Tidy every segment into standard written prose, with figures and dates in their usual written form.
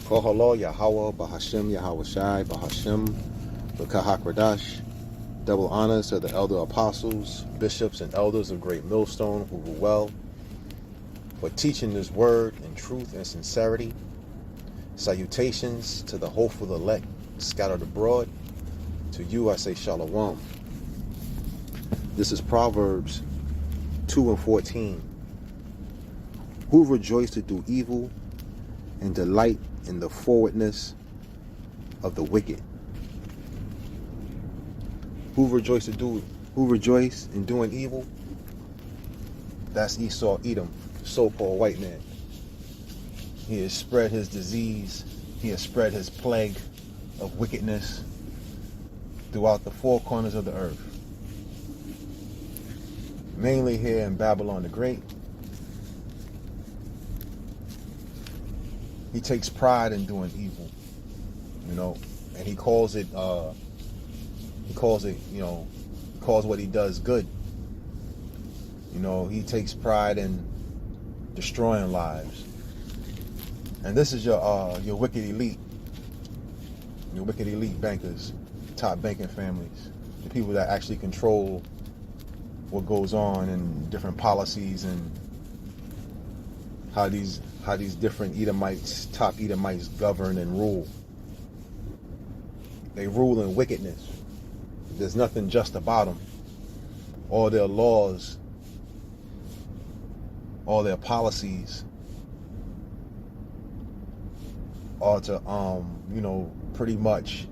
Kohalo Yahweh Bahashem Yahweh Shai Bahashem Bakahakradash. Double honors to the elder apostles, bishops, and elders of Great Millstone who rule well, for teaching this word in truth and sincerity. Salutations to the hopeful elect scattered abroad. To you I say Shalom. This is Proverbs 2 and 14. Who rejoice to do evil and delight in the forwardness of the wicked? Who rejoice in doing evil? That's Esau, Edom, so-called white man. He has spread his disease. He has spread his plague of wickedness throughout the four corners of the earth. Mainly here in Babylon the Great. He takes pride in doing evil, and he calls what he does good. He takes pride in destroying lives. And this is your wicked elite bankers, top banking families, the people that actually control what goes on in different policies and how these different top Edomites govern and rule. They rule in wickedness. There's nothing just about them. All their laws, all their policies are to pretty much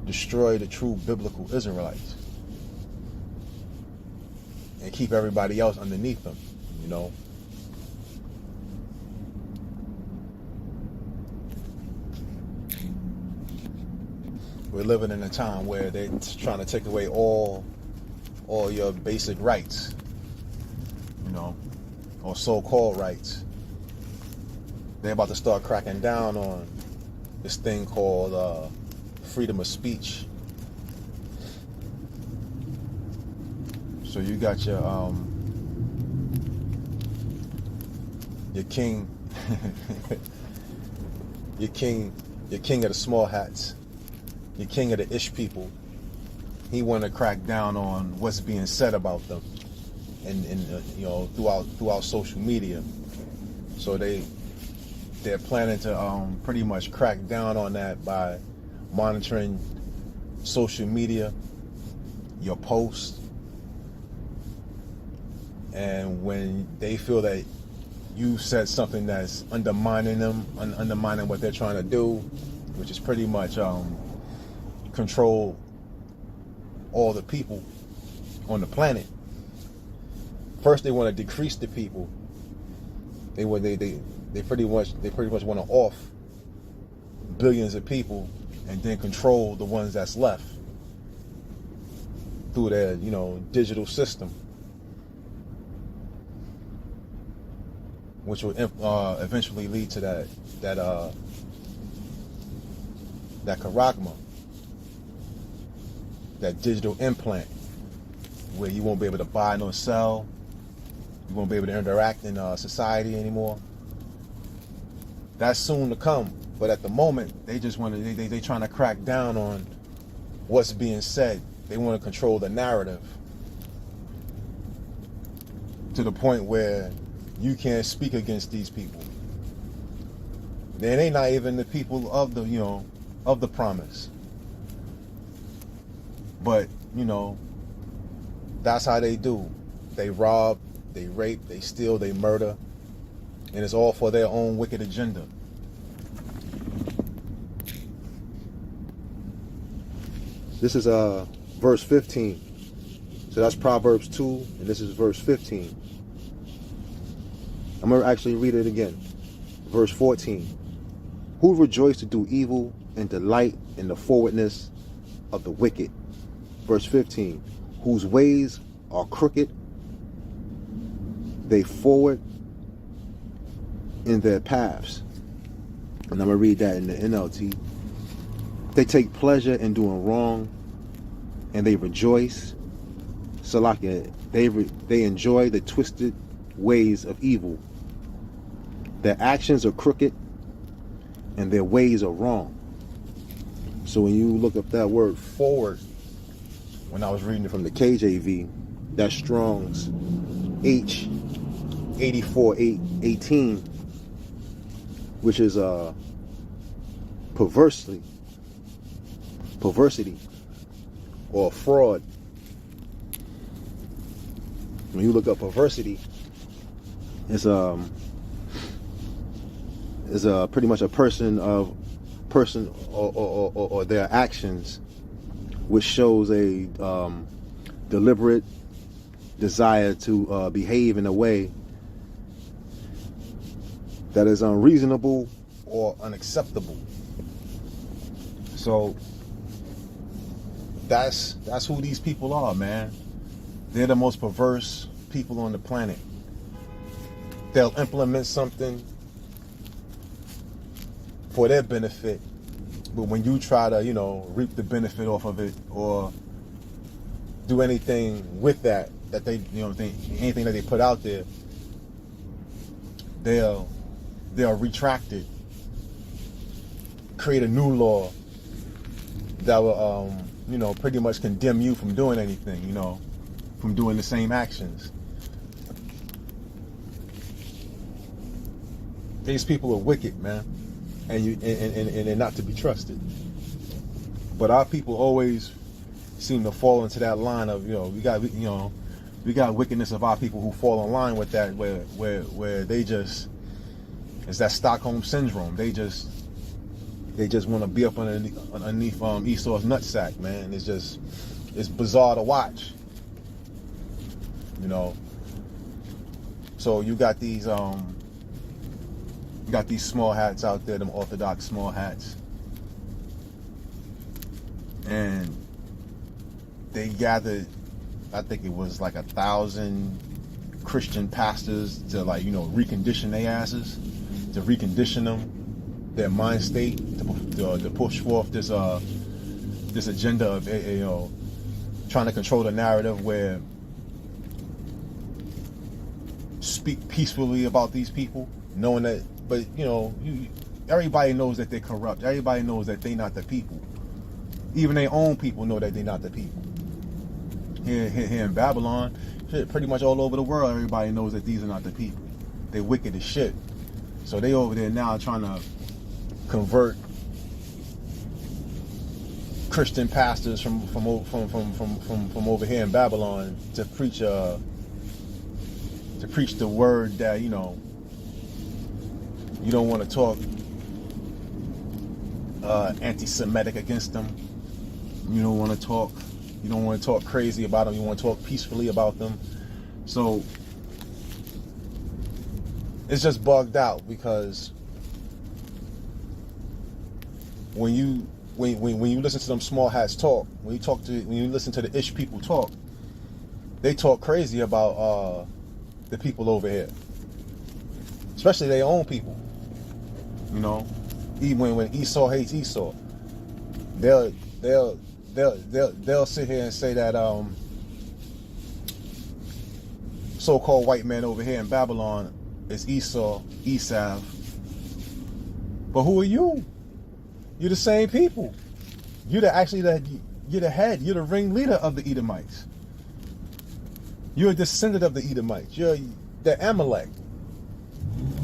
destroy the true biblical Israelites and keep everybody else underneath them. We're living in a time where they're trying to take away all your basic rights, or so-called rights. They're about to start cracking down on this thing called freedom of speech. So you got your king, your king of the small hats, your king of the ish people. He want to crack down on what's being said about them, and throughout social media. So they're planning to pretty much crack down on that by monitoring social media, your posts, and when they feel that you said something that's undermining them, undermining what they're trying to do, which is pretty much control all the people on the planet. First, they want to decrease the people. They pretty much want to off billions of people and then control the ones that's left through their digital system, which will eventually lead to that charagma, that digital implant, where you won't be able to buy nor sell, you won't be able to interact in society anymore. That's soon to come, but at the moment, they trying to crack down on what's being said. They want to control the narrative to the point where you can't speak against these people. They're not even the people of the promise. But, that's how they do. They rob, they rape, they steal, they murder. And it's all for their own wicked agenda. This is verse 15. So that's Proverbs 2, and this is verse 15. I'm going to actually read it again. Verse 14. Who rejoice to do evil and delight in the forwardness of the wicked? Verse 15. Whose ways are crooked, they forward in their paths. And I'm going to read that in the NLT. They take pleasure in doing wrong, and they rejoice. Salakia, they enjoy the twisted ways of evil. Their actions are crooked and their ways are wrong. So when you look up that word forward, when I was reading it from the KJV, that's Strong's H84818, which is perversity or fraud. When you look up perversity, it's pretty much a person or their actions, which shows a deliberate desire to behave in a way that is unreasonable or unacceptable. So that's who these people are, man. They're the most perverse people on the planet. They'll implement something for their benefit, but when you try to, reap the benefit off of it or do anything with that they, anything that they put out there, they'll retract it, create a new law that will, pretty much condemn you from doing anything, from doing the same actions. These people are wicked, man, and they're not to be trusted. But our people always seem to fall into that line of, we got wickedness of our people who fall in line with that, where they just, it's that Stockholm syndrome. They just want to be up underneath Esau's nutsack, man. It's bizarre to watch. So you got these small hats out there, them Orthodox small hats, and they gathered, I think it was like 1,000 Christian pastors to recondition their asses, to recondition them, their mind state, to push forth this agenda of trying to control the narrative where speak peacefully about these people, knowing that, but everybody knows that they're corrupt. Everybody knows that they're not the people. Even their own people know that they're not the people. Here in Babylon, shit, pretty much all over the world, everybody knows that these are not the people. They're wicked as shit. So they over there now trying to convert Christian pastors from over here in Babylon to preach the word that you don't want to talk anti-Semitic against them. You don't want to talk crazy about them. You want to talk peacefully about them. So it's just bugged out, because when you listen to them small hats talk, when you listen to the ish people talk, they talk crazy about the people over here, especially their own people. Even when Esau hates Esau, they'll sit here and say that so-called white man over here in Babylon is Esau. But who are you? You're the same people. You're the head. You're the ringleader of the Edomites. You're a descendant of the Edomites. You're the Amalek.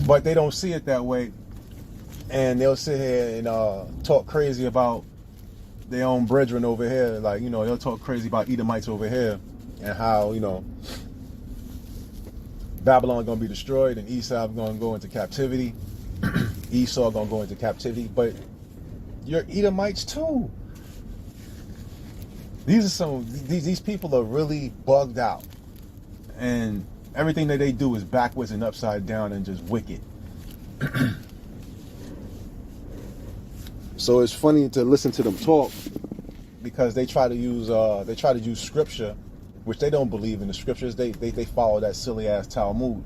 But they don't see it that way. And they'll sit here and talk crazy about their own brethren over here. Like, they'll talk crazy about Edomites over here and how, Babylon going to be destroyed and Esau going to go into captivity. Esau going to go into captivity. But you're Edomites too. These people are really bugged out. And everything that they do is backwards and upside down and just wicked. So it's funny to listen to them talk, because they try to use scripture, which they don't believe in the scriptures. They follow that silly ass Talmud,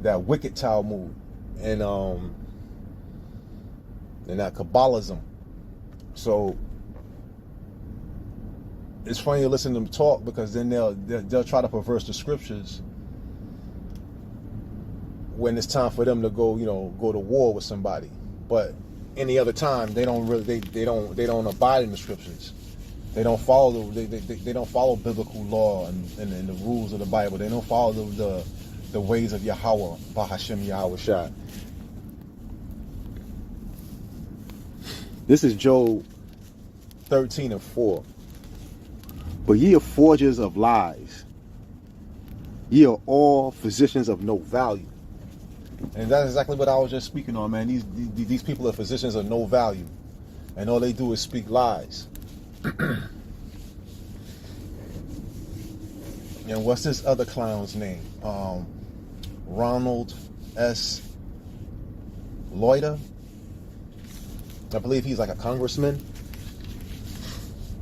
that wicked Talmud, and that Kabbalism. So it's funny to listen to them talk, because then they'll try to perverse the scriptures when it's time for them to go, go to war with somebody. But any other time, they don't really, they don't abide in the scriptures. They don't follow they don't follow biblical law and the rules of the Bible. They don't follow the ways of Yahweh, Bahashem Yahweh Shai. This is Job 13:4. But ye are forgers of lies. Ye are all physicians of no value. And that's exactly what I was just speaking on, man. These people are physicians of no value. And all they do is speak lies. And what's this other clown's name? Ronald S. Loiter. I believe he's like a congressman.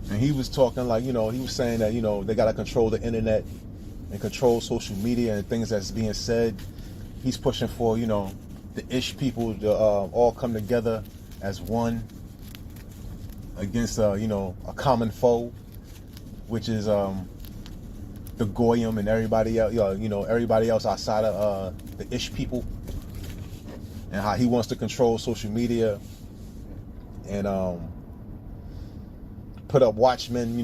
And he was talking like, he was saying that, they got to control the internet and control social media and things that's being said. He's pushing for, the Ish people to all come together as one against, a common foe, which is the Goyim and everybody else, everybody else outside of the Ish people, and how he wants to control social media and put up watchmen,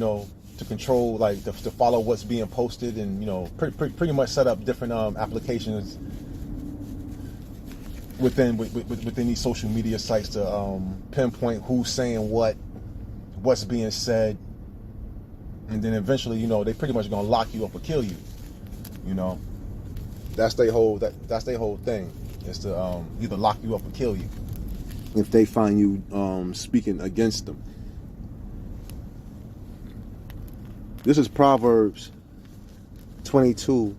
to control, like to follow what's being posted, and pretty much set up different applications within these social media sites to pinpoint who's saying what's being said. And then eventually, they pretty much gonna lock you up or kill you. That's their whole thing, is to either lock you up or kill you if they find you speaking against them. This is Proverbs 22.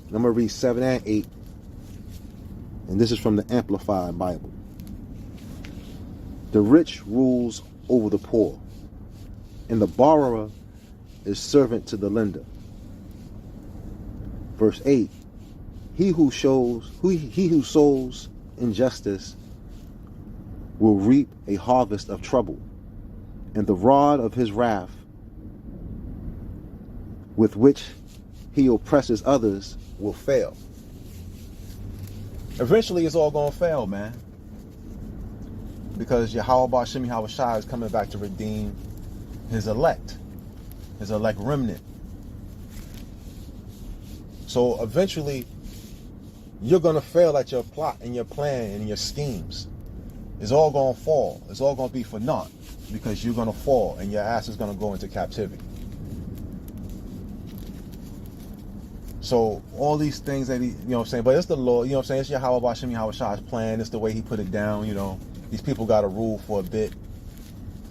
I'm gonna read 7 and 8, and this is from the Amplified Bible. The rich rules over the poor, and the borrower is servant to the lender. Verse 8, he who sows injustice will reap a harvest of trouble, and the rod of his wrath with which he oppresses others will fail. Eventually it's all gonna fail, man, because Yahweh Ba'Shem Yahweh Shai is coming back to redeem his elect remnant. So eventually you're gonna fail at your plot and your plan and your schemes. It's all gonna fall. It's all gonna be for naught, because you're gonna fall and your ass is gonna go into captivity. So all these things that he, what I'm saying, but it's the Lord, what I'm saying, it's Yahweh Ba'Shem Yahweh Shai's plan. It's the way he put it down. These people got to rule for a bit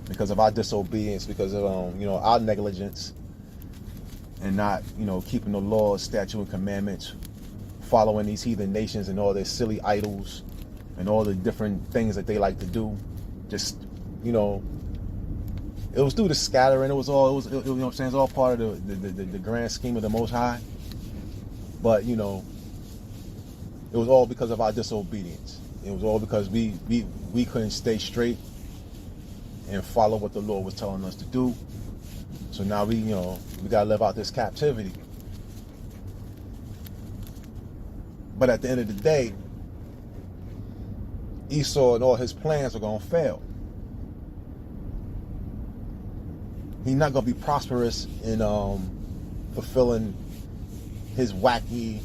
because of our disobedience, because of our negligence, and not keeping the laws, statutes, and commandments, following these heathen nations and all their silly idols and all the different things that they like to do. Just it was through the scattering. It was all it's all part of the grand scheme of the Most High. But it was all because of our disobedience. It was all because we couldn't stay straight and follow what the Lord was telling us to do. So now we gotta live out this captivity. But at the end of the day, Esau and all his plans are gonna fail. He's not gonna be prosperous in fulfilling his wacky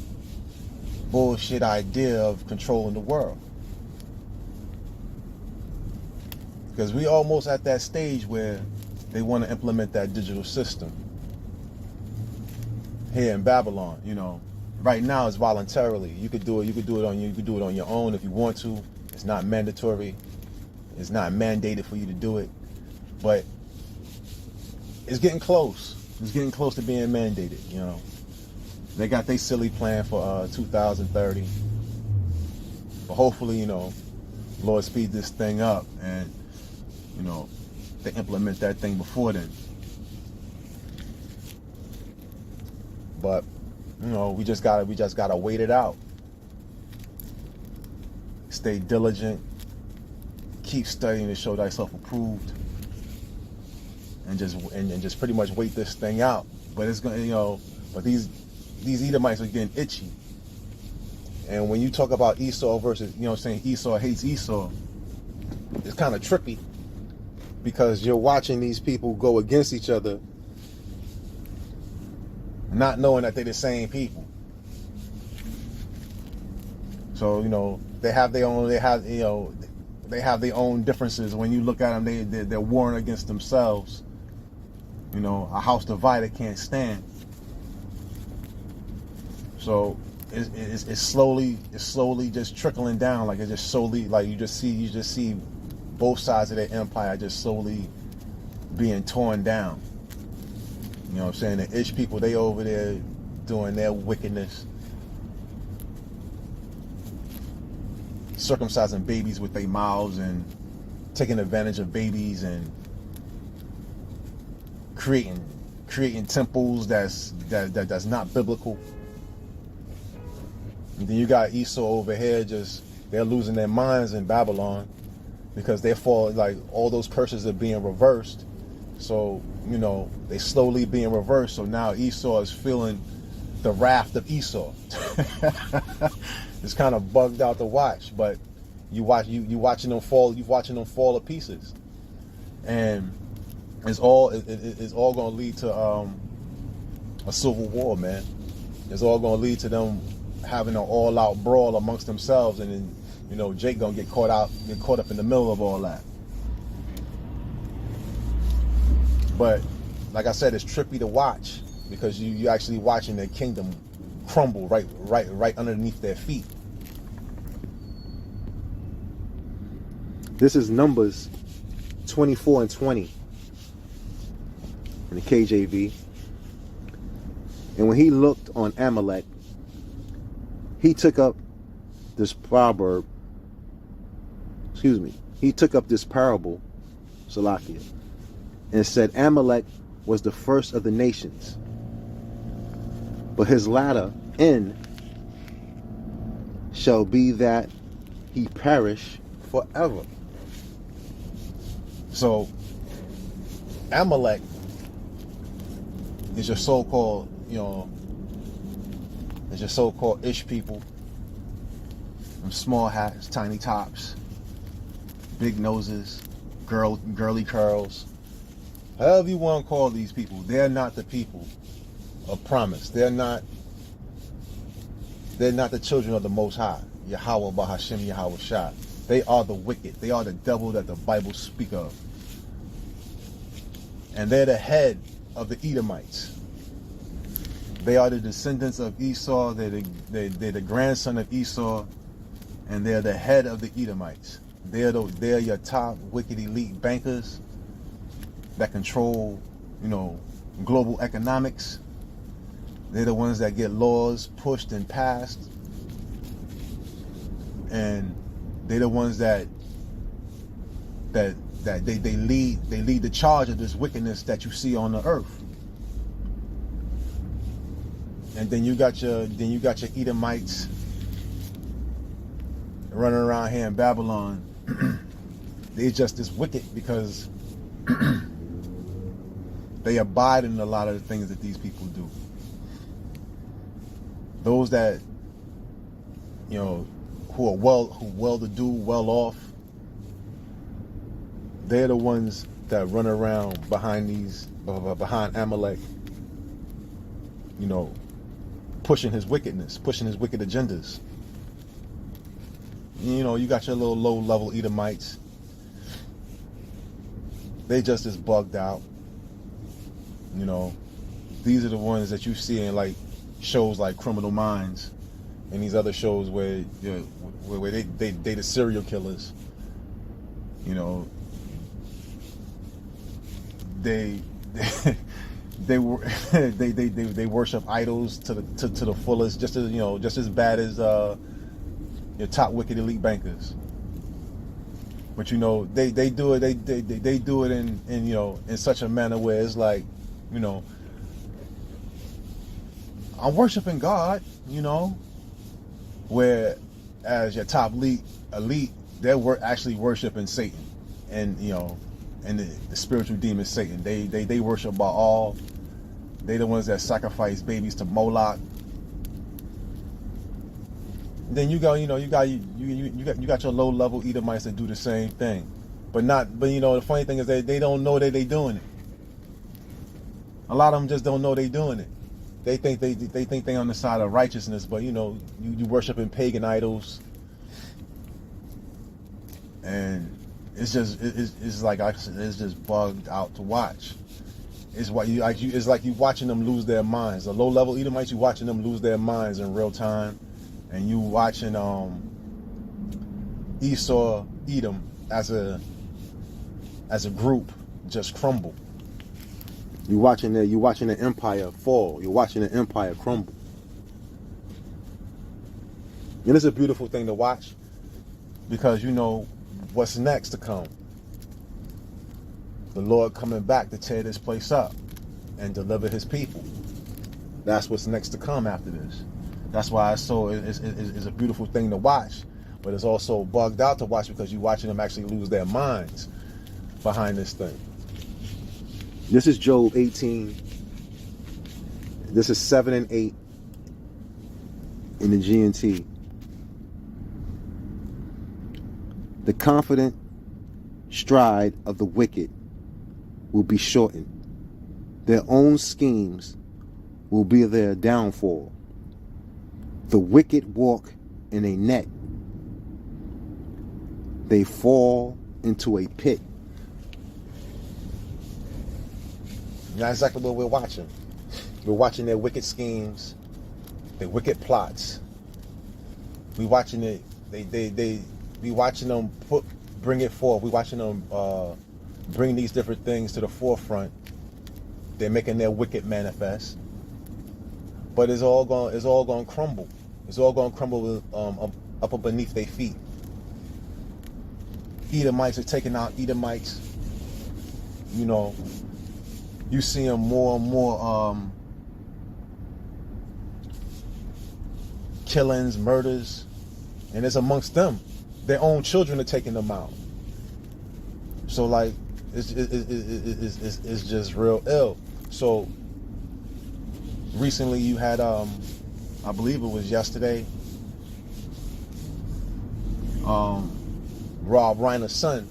bullshit idea of controlling the world. Because we almost at that stage where they want to implement that digital system here in Babylon. Right now it's voluntarily. You could do it on your own if you want to. It's not mandatory. It's not mandated for you to do it. But it's getting close. It's getting close to being mandated, They got their silly plan for 2030. But hopefully, Lord speed this thing up and, they implement that thing before then. But, we just gotta wait it out. Stay diligent. Keep studying to show thyself approved. And just pretty much wait this thing out. But it's gonna, but these Edomites are getting itchy, And when you talk about Esau versus, saying Esau hates Esau, it's kind of trippy because you're watching these people go against each other, not knowing that they're the same people. So, they have their own, they have their own differences. When you look at them, they're warring against themselves. A house divided can't stand. So it's slowly just trickling down. Like it's just slowly, like you just see both sides of their empire just slowly being torn down. You know what I'm saying? The Ish people, they over there doing their wickedness, circumcising babies with their mouths and taking advantage of babies and creating temples that's not biblical. And then you got Esau over here, they're losing their minds in Babylon because they're falling, like all those curses are being reversed. So, they slowly being reversed. So now Esau is feeling the wrath of Esau. It's kind of bugged out to watch, but you watching them fall to pieces, and it's all going to lead to a civil war, man. It's all going to lead to them having an all-out brawl amongst themselves, and then Jake gonna get caught up in the middle of all that. But like I said, it's trippy to watch because you actually watching their kingdom crumble right underneath their feet. This is Numbers 24 and 20 in the KJV. And when he looked on Amalek, he took up this proverb. He took up this parable, Salakia, and said, Amalek was the first of the nations, but his latter end shall be that he perish forever. So Amalek is your so-called, is your so-called Ish people. Them small hats, tiny tops, big noses, girly curls. However you want to call these people, they're not the people of promise. They're not the children of the Most High, Yahweh Bahashem Yahweh Shah. They are the wicked. They are the devil that the Bible speak of. And they're the head of the Edomites. They are the descendants of Esau. They're the grandson of Esau, and they're the head of the Edomites. They're your top wicked elite bankers that control, global economics. They're the ones that get laws pushed and passed, and they're the ones that they lead the charge of this wickedness that you see on the earth. And then you got your Edomites running around here in Babylon. They're just as wicked because they abide in a lot of the things that these people do. Those that who are well-to-do, well-off, they're the ones that run around behind Amalek, pushing his wickedness, pushing his wicked agendas. You got your little low-level Edomites. They just as bugged out. These are the ones that you see in like shows like Criminal Minds and these other shows where they the serial killers. They worship idols to the fullest, just as bad as your top wicked elite bankers. But they do it in such a manner where it's like, I'm worshiping God, whereas your top elite, they're actually worshiping Satan, and the spiritual demon Satan. They worship Baal. They the ones that sacrifice babies to Moloch. Then you got you got your low level Edomites that do the same thing, but the funny thing is they don't know that they doing it. A lot of them just don't know they doing it. They think they on the side of righteousness, but you worshiping pagan idols, and it's just bugged out to watch. It's like you watching them lose their minds. The low level Edomites, you watching them lose their minds in real time, and you watching Esau, Edom as a group just crumble. You're watching the empire fall. You're watching the empire crumble. And it's a beautiful thing to watch because you know what's next to come. The Lord coming back to tear this place up and deliver his people. That's what's next to come after this. That's why it's a beautiful thing to watch, but it's also bugged out to watch because you're watching them actually lose their minds behind this thing. This is Job 18. This is 7 and 8 in the GNT. The confident stride of the wicked will be shortened. Their own schemes will be their downfall. The wicked walk in a net. They fall into a pit. Not exactly what we're watching. We're watching their wicked schemes, their wicked plots. We watching it. We watching them bring it forth. We watching them bring these different things to the forefront. They're making their wicked manifest, but it's all going to crumble. It's all going to crumble up beneath their feet. Edomites are taking out Edomites. You see them more and more killings, murders, and it's amongst them. Their own children are taking them out. So like, it's just real ill. So recently you had, I believe it was yesterday, Rob Reiner's son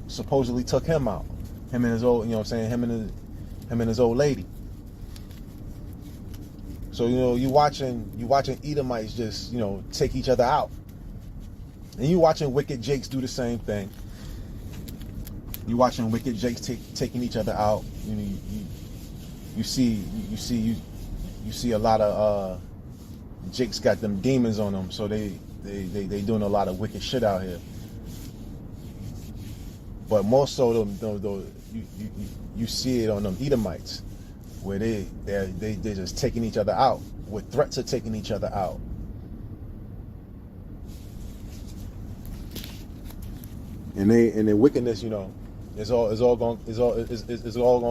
supposedly took him out. Him and his old, him and his old lady. So you watching Edomites just take each other out, and you watching wicked Jakes do the same thing. You watching wicked Jakes taking each other out. You see a lot of Jakes got them demons on them, so they doing a lot of wicked shit out here. But more so, you see it on them Edomites, where they're just taking each other out with threats of taking each other out. And their wickedness, is all going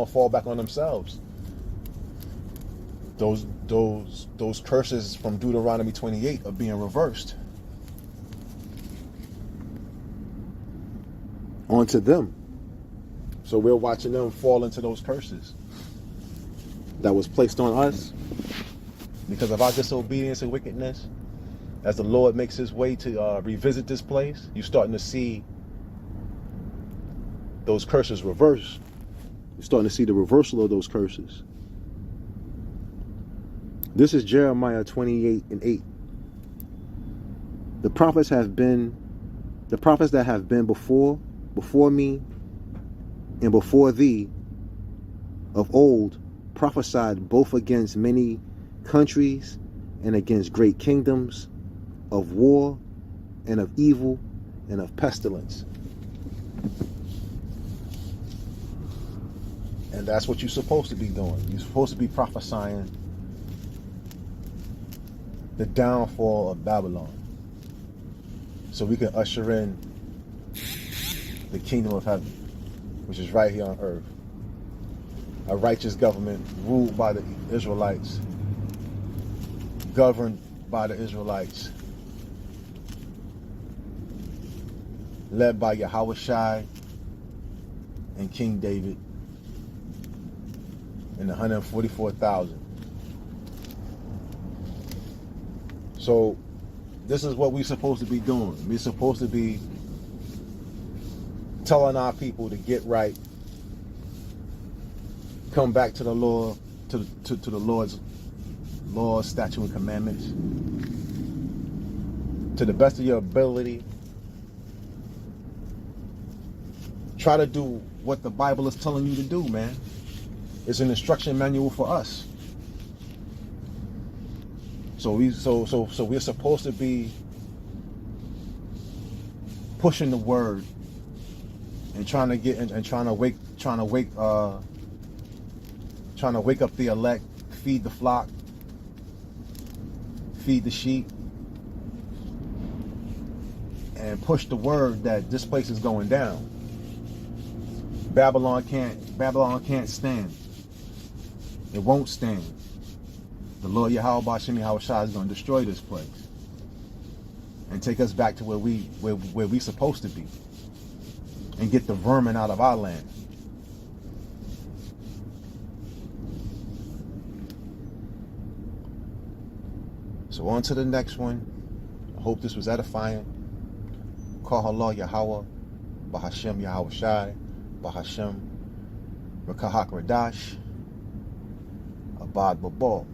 to fall back on themselves. Those curses from Deuteronomy 28 are being reversed onto them. So we're watching them fall into those curses that was placed on us because of our disobedience and wickedness. As the Lord makes his way to revisit this place, you're starting to see those curses reverse. You're starting to see the reversal of those curses. This is Jeremiah 28 and 8. The prophets that have been before me and before thee of old prophesied both against many countries and against great kingdoms, of war and of evil and of pestilence. And that's what you're supposed to be doing. You're supposed to be prophesying the downfall of Babylon, so we can usher in the kingdom of heaven, which is right here on earth. A righteous government ruled by the Israelites, governed by the Israelites, led by Yahushua and King David and the 144,000. So this is what we're supposed to be doing. We're supposed to be telling our people to get right, come back to the law, to the Lord's laws, statutes, and commandments, to the best of your ability. Try to do what the Bible is telling you to do, man. It's an instruction manual for us. So we're supposed to be pushing the word and trying to get and trying to wake up the elect, feed the flock, feed the sheep, and push the word that this place is going down. Babylon can't stand. It won't stand. The Lord Yahweh Ba'Shem Yahweh Shai is going to destroy this place and take us back to where we supposed to be and get the vermin out of our land. So on to the next one. I hope this was edifying. Call Allah Yahweh Ba'Shem Yahweh Shai Ba'Shem Rakahak Radash Abad Babal.